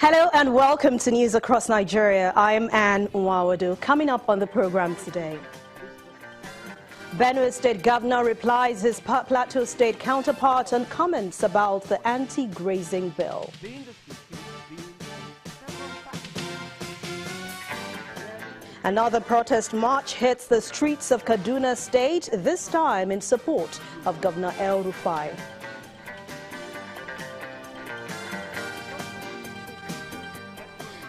Hello and welcome to News Across Nigeria. I'm Anne Nwawadu. Coming up on the program today, Benue State Governor replies his Plateau State counterpart on comments about the anti-grazing bill. Another protest march hits the streets of Kaduna State, this time in support of Governor El-Rufai.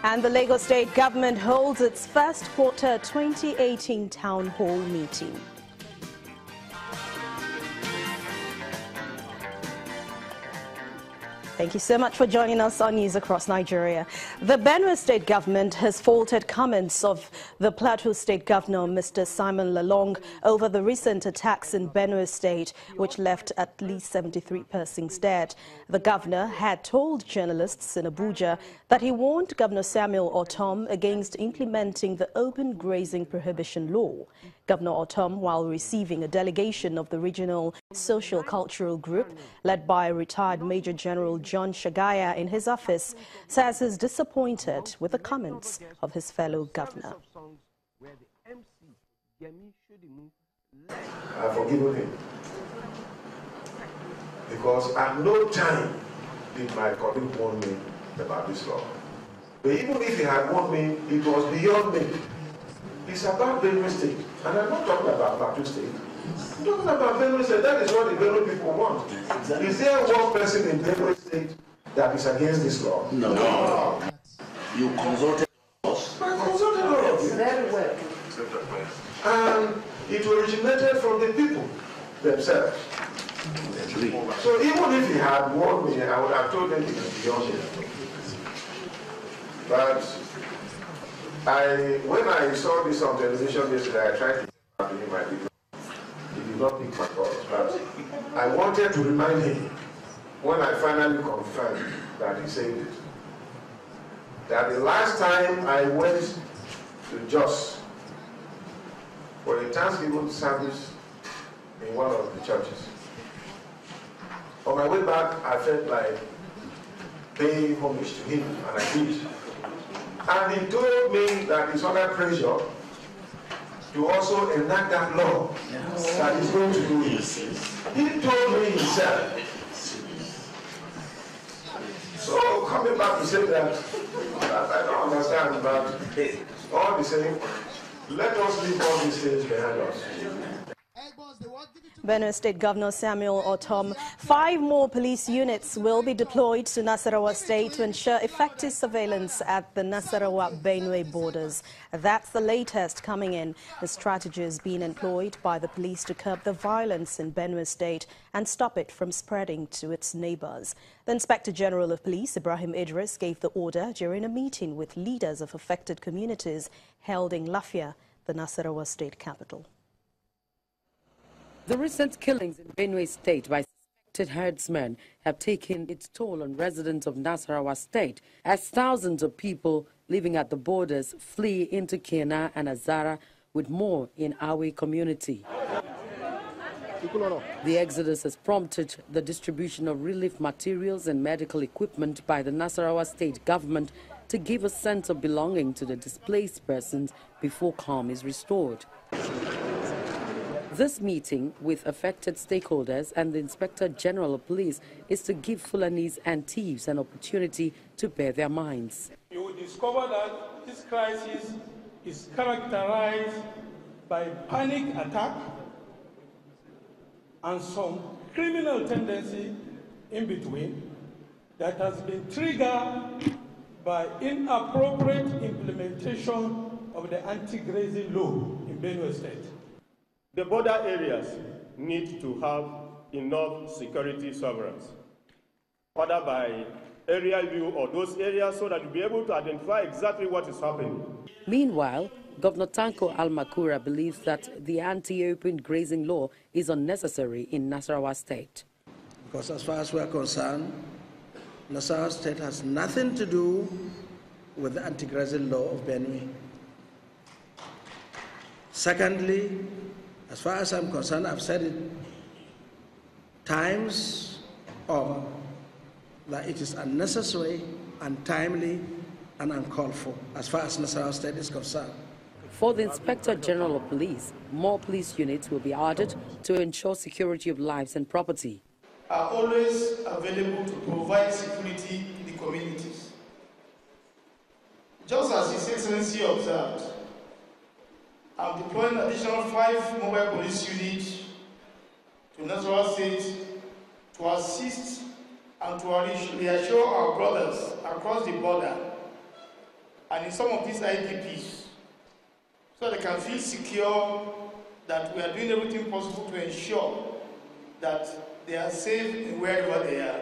And the Lagos State government holds its first quarter 2018 town hall meeting. Thank you so much for joining us on News Across Nigeria. The Benue State government has faulted comments of the Plateau State Governor, Mr. Simon Lalong, over the recent attacks in Benue State, which left at least 73 persons dead. The governor had told journalists in Abuja that he warned Governor Samuel Ortom against implementing the open grazing prohibition law. Governor Ortom, while receiving a delegation of the regional social-cultural group led by retired Major General John Shagaya in his office, says he's disappointed with the comments of his fellow governor. I've forgiven him because at no time did my colleague warn me about this law. But even if he had warned me, it was beyond me. It's about Benue State, and I'm not talking about Plateau State. I'm talking about Benue State. That is what the Benue people want. Exactly. Is there one person in Benue State that is against this law? No. No. You consulted us. I consulted all of you. Very well. And it originated from the people themselves. So even if he had warned me, I would have told them it is beyond me. But when I saw this on television yesterday, I tried to talk to him. I did not. He did not pick my calls. But I wanted to remind him, when I finally confirmed that he said it, that the last time I went to Jos for a Thanksgiving service in one of the churches, on my way back, I felt like paying homage to him, and I did. And he told me that he's under pressure to also enact that law that he's going to do it. He told me himself. So coming back to say that I don't understand, but all the same, let us leave all these things behind us. Benue State Governor Samuel Ortom. 5 more police units will be deployed to Nasarawa State to ensure effective surveillance at the Nasarawa-Benue borders. That's the latest coming in. The strategy is being employed by the police to curb the violence in Benue State and stop it from spreading to its neighbors. The Inspector General of Police, Ibrahim Idris, gave the order during a meeting with leaders of affected communities held in Lafia, the Nasarawa State capital. The recent killings in Benue State by suspected herdsmen have taken its toll on residents of Nasarawa State as thousands of people living at the borders flee into Kena and Azara, with more in Awe community. The exodus has prompted the distribution of relief materials and medical equipment by the Nasarawa State government to give a sense of belonging to the displaced persons before calm is restored. This meeting with affected stakeholders and the Inspector General of Police is to give Fulanese and thieves an opportunity to bear their minds. You will discover that this crisis is characterized by panic attack and some criminal tendency in between that has been triggered by inappropriate implementation of the anti-grazing law in Benue State. The border areas need to have enough security surveillance, whether by aerial view or those areas, so that you'll be able to identify exactly what is happening. Meanwhile, Governor Tanko Al-Makura believes that the anti-open grazing law is unnecessary in Nasarawa State. Because as far as we're concerned, Nasarawa State has nothing to do with the anti-grazing law of Benue. Secondly, as far as I'm concerned, I've said it times of that it is unnecessary, untimely, and uncalled for, as far as Nasarawa State is concerned. For the Inspector General of Police, more police units will be added to ensure security of lives and property. Are always available to provide security in the communities. Just as His Excellency observed, I'm deploying additional 5 mobile police units to Nasarawa State to assist and to reassure our brothers across the border and in some of these IDPs, so they can feel secure that we are doing everything possible to ensure that they are safe in wherever they are.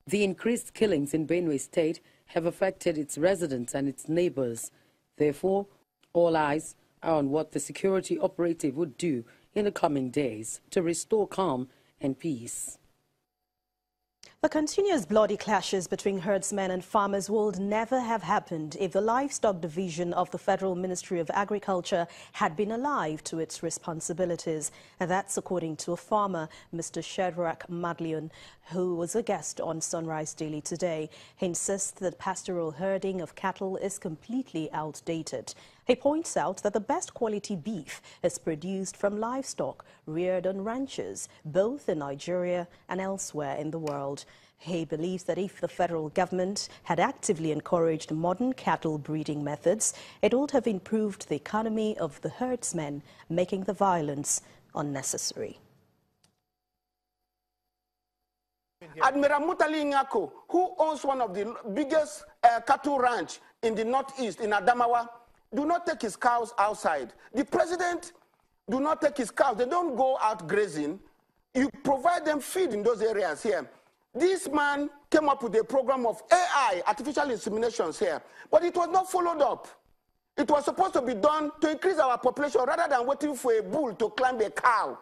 The increased killings in Benue State have affected its residents and its neighbors. Therefore, all eyes are on what the security operative would do in the coming days to restore calm and peace. The continuous bloody clashes between herdsmen and farmers would never have happened if the Livestock Division of the Federal Ministry of Agriculture had been alive to its responsibilities. And that's according to a farmer, Mr. Shadrach Madleon, who was a guest on Sunrise Daily today. He insists that pastoral herding of cattle is completely outdated. He points out that the best quality beef is produced from livestock reared on ranches, both in Nigeria and elsewhere in the world. He believes that if the federal government had actively encouraged modern cattle breeding methods, it would have improved the economy of the herdsmen, making the violence unnecessary. Admiral Mutali Ngako, who owns one of the biggest cattle ranch in the northeast, in Adamawa, do not take his cows outside. The president do not take his cows. They don't go out grazing. You provide them feed in those areas here. This man came up with a program of AI, artificial inseminations here, but it was not followed up. It was supposed to be done to increase our population rather than waiting for a bull to climb a cow,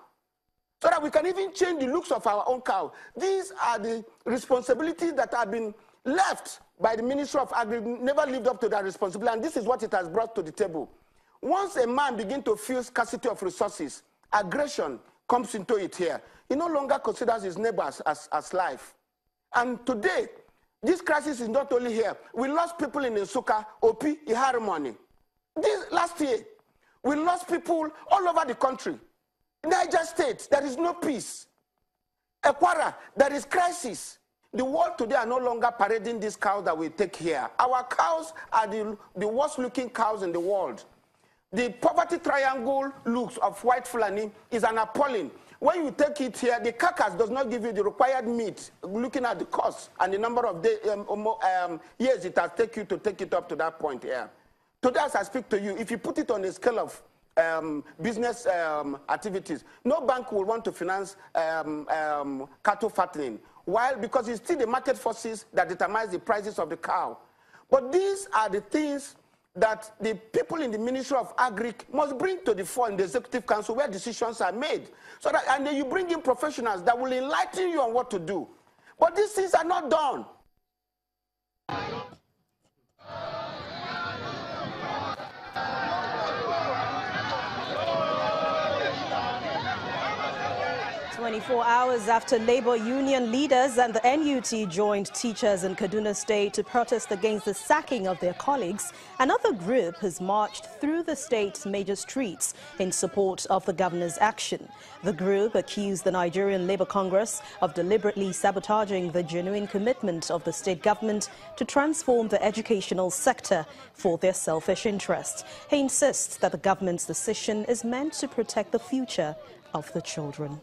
so that we can even change the looks of our own cow. These are the responsibilities that have been left by the Ministry of Agri, never lived up to that responsibility, and this is what it has brought to the table. Once a man begins to feel scarcity of resources, aggression comes into it here. He no longer considers his neighbors as life. And today, this crisis is not only here. We lost people in Nsuka, Opi, Iharimoni. Last year, we lost people all over the country. Niger State, there is no peace. Ekwara, there is crisis. The world today are no longer parading these cows that we take here. Our cows are the worst looking cows in the world. The poverty triangle looks of white Fulani is an appalling. When you take it here, the carcass does not give you the required meat, looking at the cost and the number of years it has taken you to take it up to that point here. Today, as I speak to you, if you put it on a scale of business activities, no bank will want to finance cattle fattening. Why? Because it's still the market forces that determines the prices of the cow. But these are the things that the people in the Ministry of Agri must bring to the fore in the Executive Council where decisions are made. So that, and then you bring in professionals that will enlighten you on what to do. But these things are not done. 24 hours after labor union leaders and the NUT joined teachers in Kaduna State to protest against the sacking of their colleagues, another group has marched through the state's major streets in support of the governor's action. The group accused the Nigerian Labour Congress of deliberately sabotaging the genuine commitment of the state government to transform the educational sector for their selfish interests. He insists that the government's decision is meant to protect the future of the children.